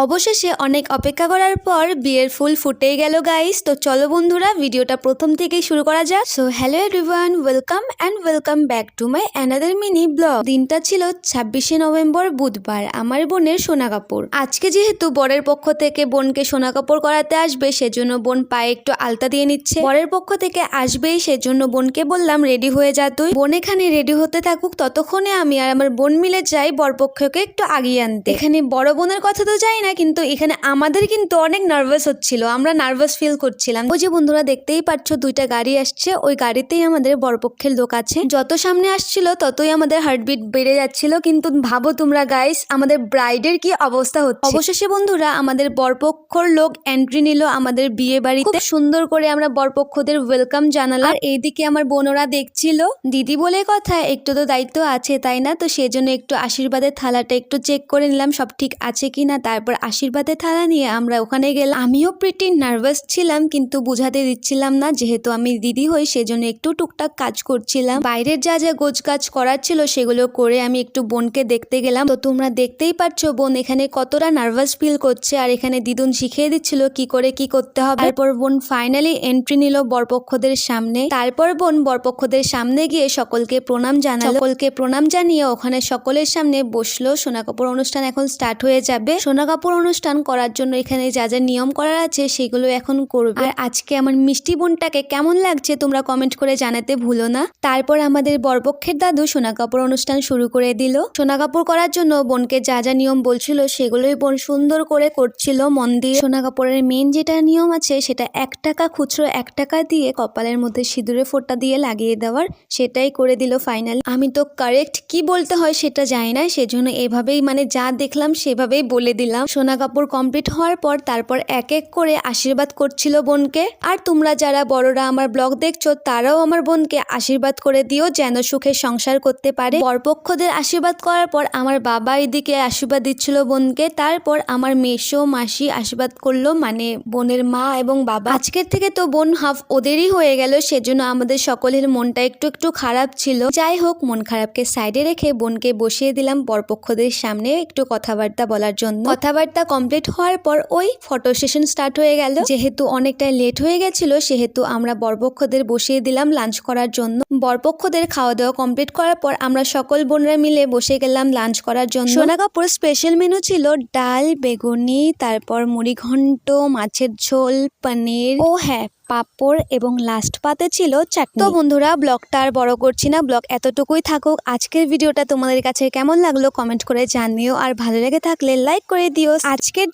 অবশেষে অনেক অপেক্ষা করার পর বিয়ের ফুল ফুটেই গেল গাইস। তো চলো বন্ধুরা ভিডিওটা প্রথম থেকেই শুরু করা যাক। So hello everyone, welcome back to my another mini blog. দিনটা ছিল 26শে নভেম্বর বুধবার, আমার বোনের সোনা কাপড়। আজকে যেহেতু বরের পক্ষ থেকে বোনকে সোনা কাপড় করাতে আসবে, সেজন্য বোন পায়ে একটু আলতা দিয়ে নিচ্ছে। বরের পক্ষ থেকে আসবেই, সেজন্য বোনকে বললাম রেডি হয়ে যা তুই। বোন এখানে রেডি হতে থাকুক, ততক্ষণে আমি আর আমার বোন মিলে যাই বরপক্ষকে একটু আগিয়ে আনতে। এখানে বড় বোনের কথা তো যাই না, কিন্তু এখানে আমাদের কিন্তু অনেক নার্ভাস হচ্ছিল, আমরা নার্ভাস ফিল করছিলাম। ওই যে বন্ধুরা দেখতেই পাচ্ছ দুইটা গাড়ি আসছে, ওই গাড়িতেই আমাদের বরপক্ষের লোক আছে। যত সামনে আসছিল ততই আমাদের হার্টবিট বেড়ে যাচ্ছিল। কিন্তু ভাবো তোমরা গাইস, আমাদের ব্রাইডের কি অবস্থা হচ্ছে। অবশেষে বন্ধুরা আমাদের বরপক্ষর লোক এন্ট্রি নিল আমাদের বিয়ে বাড়িতে। খুব সুন্দর করে আমরা বরপক্ষদের ওয়েলকাম জানালাম। আর এইদিকে আমার বোনরা দেখছিল, দিদি বলে কথা, একটু তো দায়িত্ব আছে তাই না? তো সেজন্য একটু আশীর্বাদের থালাটা একটু চেক করে নিলাম সব ঠিক আছে কিনা। তারপর আশীর্বাদের থালা নিয়ে আমরা ওখানে গেলাম। আমিও প্রিটি নার্ভাস ছিলাম, কিন্তু বুঝাতে দিচ্ছিলাম না, যেহেতু আমি দিদি হই সেজন্য একটু টুকটাক কাজ করছিলাম। বাইরের যা যা গোছ কাজ করার ছিল সেগুলো করে আমি একটু বোনকে দেখতে গেলাম। তো তোমরা দেখতেই পাচ্ছ বোন এখানে কতটা নার্ভাস ফিল করছে, আর এখানে দিদুন শিখিয়ে দিচ্ছিল কি করে কি করতে হবে। তারপর বোন ফাইনালি এন্ট্রি নিল বরপক্ষদের সামনে। তারপর বোন বরপক্ষদের সামনে গিয়ে সকলকে প্রণাম জানালো। সকলকে প্রণাম জানিয়ে ওখানে সকলের সামনে বসলো। সোনা কাপড় অনুষ্ঠান এখন স্টার্ট হয়ে যাবে। সোনা কাপড় অনুষ্ঠান করার জন্য এখানে যা যা নিয়ম করার আছে সেগুলো এখন করবে। আর আজকে আমার মিষ্টি বোনটাকে কেমন লাগছে তোমরা কমেন্ট করে জানাতে ভুলো না। তারপর আমাদের বরপক্ষের দাদু সোনা কাপড় অনুষ্ঠান শুরু করে দিল। সোনা কাপড় করার জন্য বোনকে যা যা নিয়ম বলছিল সেগুলোই বোন সুন্দর করে করছিল মন দিয়ে। সোনা কাপড়ের মেন যেটা নিয়ম আছে সেটা 1 টাকা খুচরো 1 টাকা দিয়ে কপালের মধ্যে সিঁদুরে ফোঁটা দিয়ে লাগিয়ে দেওয়ার, সেটাই করে দিল ফাইনাল। আমি তো কারেক্ট কি বলতে হয় সেটা জানি না, সেজন্য এভাবেই মানে যা দেখলাম সেভাবেই বলে দিলাম। সোনা কাপড় কমপ্লিট হওয়ার পর তারপর এক এক করে আশীর্বাদ করছিল বোনকে। আর তোমরা যারা বড়রা আমার ব্লগ দেখছো তারাও আমার বোনকে আশীর্বাদ করে দিও যেন সুখে সংসার করতে পারে। বরপক্ষদের আশীর্বাদ করার পর আমার বাবা এদিকে আশীর্বাদ দিচ্ছিল বোনকে। তারপর আমার মেসো মাসি আশীর্বাদ করলো, মানে বোনের মা এবং বাবা। আজকের থেকে তো বোন হাফ ওদেরই হয়ে গেল, সেজন্য আমাদের সকলের মনটা একটু একটু খারাপ ছিল। যাই হোক, মন খারাপকে সাইডে রেখে বোনকে বসিয়ে দিলাম বরপক্ষদের সামনে একটু কথাবার্তা বলার জন্য। কথাবার্তা কমপ্লিট হওয়ার পর ওই ফটো সেশন স্টার্ট হয়ে গেল। যেহেতু অনেকটা লেট হয়ে গেছিল সেহেতু আমরা বরপক্ষদের বসিয়ে দিলাম লাঞ্চ করার জন্য। বরপক্ষদের খাওয়া দাওয়া কমপ্লিট করার পর আমরা সকল বোনরা মিলে বসে গেলাম লাঞ্চ করার জন্য। সোনা কাপড় স্পেশাল মেনু ছিল ডাল, বেগুনি, তারপর মুড়ি ঘন্ট, মাছের ঝোল, পনির ও হ্যাঁ পাঁপড়, এবং লাস্ট পাতে ছিল চাটনি। তো বন্ধুরা ব্লগটা আর বড় করছি না, ব্লগ এতটুকুই থাকুক। আজকের ভিডিওটা তোমাদের কাছে কেমন লাগলো কমেন্ট করে জানিও, আর ভালো লেগে থাকলে লাইক করে দিও। আজকের